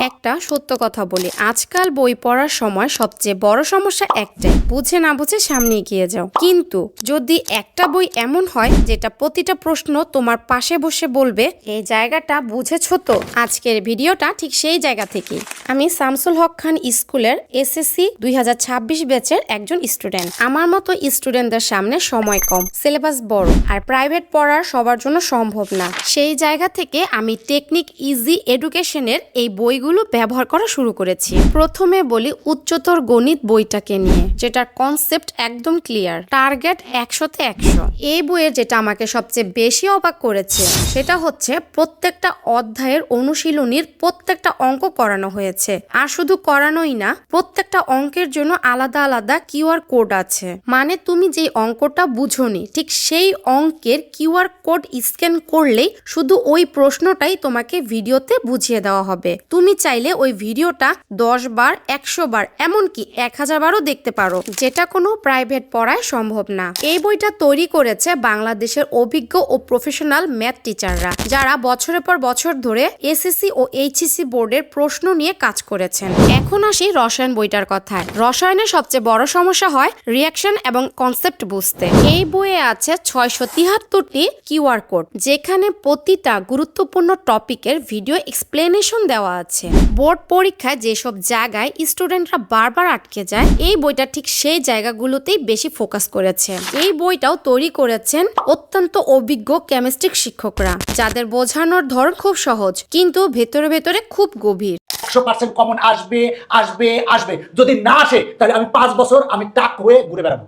একটা সত্য কথা বলি, আজকাল বই পড়ার সময় সবচেয়ে বড় সমস্যা একটাই, বুঝে না বুঝে সামনে এগিয়ে যাও। কিন্তু যদি একটা বই এমন হয় যেটা প্রতিটা প্রশ্ন তোমার পাশে বসে বলবে এই জায়গাটা বুঝেছো তো, আজকের ভিডিওটা ঠিক সেই জায়গা থেকে। আমি শামসুল হক খান স্কুলের এসএসসি 2026 ব্যাচের একজন স্টুডেন্ট। আমার মতো স্টুডেন্টদের সামনে সময় কম, সিলেবাস বড়, আর প্রাইভেট পড়ার সবার জন্য সম্ভব না। সেই জায়গা থেকে আমি টেকনিক ইজি এডুকেশনের এই বইগুলো ব্যবহার করা শুরু করেছি। প্রথমে বলি উচ্চতর গণিত বইটাকে নিয়ে, যেটার কনসেপ্ট একদম ক্লিয়ার, টার্গেট 100-তে 100। এই বইয়ের যেটা আমাকে সবচেয়ে বেশি অবাক করেছে সেটা হচ্ছে প্রত্যেকটা অধ্যায়ের অনুশীলনীর প্রত্যেকটা অঙ্ক করানো হয়েছে। আর শুধু করানোই না, প্রত্যেকটা অঙ্কের জন্য আলাদা আলাদা কিউআর কোড আছে। মানে তুমি যে অঙ্কটা বুঝোনি, ঠিক সেই অঙ্কের কিউআর কোড স্ক্যান করলেই শুধু ওই প্রশ্নটাই তোমাকে ভিডিওতে বুঝিয়ে দেওয়া হবে। তুমি চাইলে ওই ভিডিওটা 10 বার, 100 বার, এমনকি 1000 বারও দেখতে পারো, যেটা কোনো প্রাইভেট পড়ায় সম্ভব না। এই বইটা তৈরি করেছে বাংলাদেশের অভিজ্ঞ ও প্রফেশনাল ম্যাথ টিচাররা, যারা বছরের পর বছর ধরে এসএসসি ও এইচএসসি বোর্ডের প্রশ্ন নিয়ে কাজ করেছেন। এখন আসি রসায়ন বইটার কথায়। রসায়নের সবচেয়ে বড় সমস্যা হয় রিঅ্যাকশন এবং কনসেপ্ট বুঝতে। এই বইয়ে আছে 673টি কিউআর কোড, যেখানে প্রতিটা গুরুত্বপূর্ণ টপিকের ভিডিও এক্সপ্লেনেশন দেওয়া আছে। বোর্ড পরীক্ষায় যেসব জায়গায় স্টুডেন্টরা বারবার আটকে যায়, এই বইটা ঠিক সেই জায়গাগুলোতেই বেশি ফোকাস করেছে। এই বইটাও তৈরি করেছেন অত্যন্ত অভিজ্ঞ কেমিস্ট্রি শিক্ষকরা, যাদের বোঝানোর ধরন খুব সহজ কিন্তু ভেতরে ভেতরে খুব গভীর। 100% কমন আসবে আসবে আসবে, যদি না আসে তাহলে আমি 5 বছর আমি টাক হয়ে ঘুরে বেড়াবো।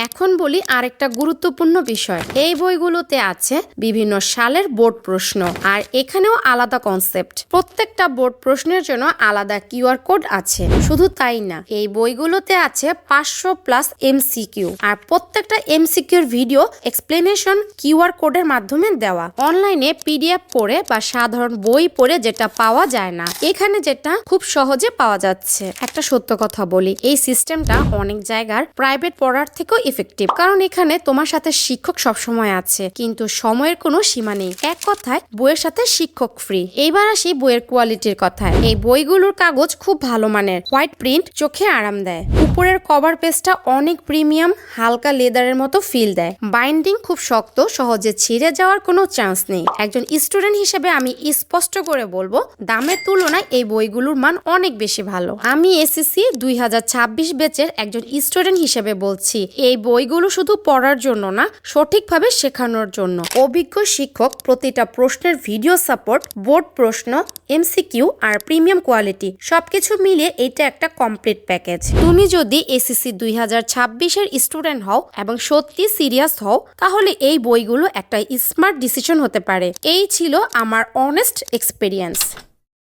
এখন বলি আরেকটা গুরুত্বপূর্ণ বিষয়। এই বইগুলোতে আছে বিভিন্ন সালের বোর্ড প্রশ্ন, আর এখানেও আলাদা কনসেপ্ট। প্রত্যেকটা বোর্ড প্রশ্নের জন্য আলাদা কিউআর কোড আছে। শুধু তাই না, এই বইগুলোতে আছে 500+ এমসিকিউ, আর প্রত্যেকটা এমসিকিউর ভিডিও এক্সপ্লেনেশন কিউআর কোডের মাধ্যমে দেওয়া। অনলাইনে পিডিএফ পড়ে বা সাধারণ বই পড়ে যেটা পাওয়া যায় না, এখানে যেটা খুব সহজে পাওয়া যাচ্ছে। একটা সত্য কথা বলি, এই সিস্টেমটা অনেক জায়গার প্রাইভেট পড়ার থেকেও ইফেক্টিভ, কারণ এখানে তোমার সাথে শিক্ষক সবসময় আছে, কিন্তু সময়ের কোনো সীমা নেই। এক কথায় বইয়ের সাথে শিক্ষক ফ্রি। এইবার আসি বইয়ের কোয়ালিটির কথায়। এই বইগুলোর কাগজ খুব ভালো মানের, হোয়াইট প্রিন্ট, চোখে আরাম দেয়। উপরের কভার পেজটা অনেক প্রিমিয়াম, হালকা লেদারের মতো ফিল দেয়। বাইন্ডিং খুব শক্ত, সহজে ছিঁড়ে যাওয়ার কোনো চান্স নেই। একজন স্টুডেন্ট হিসেবে আমি স্পষ্ট করে বলবো, দামের তুলনায় এই বইগুলোর মান অনেক বেশি ভালো। আমি এসএসসি 2026 ব্যাচের একজন স্টুডেন্ট হিসেবে বলছি, এই বইগুলো শুধু পড়ার জন্য না, সঠিকভাবে শেখানোর জন্য। অভিজ্ঞ শিক্ষক, প্রতিটা প্রশ্নের ভিডিও সাপোর্ট, বোর্ড প্রশ্ন, এমসিকিউ আর প্রিমিয়াম কোয়ালিটি, সবকিছু মিলিয়ে এটা একটা কমপ্লিট প্যাকেজ। তুমি যদি এসএসসি 2026 এর স্টুডেন্ট হও এবং সত্যি সিরিয়াস হও, তাহলে এই বইগুলো একটা স্মার্ট ডিসিশন হতে পারে। এই ছিল আমার honest experience.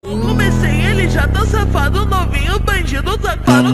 Comecei, ele já tá safado, novinho, bandido, safado.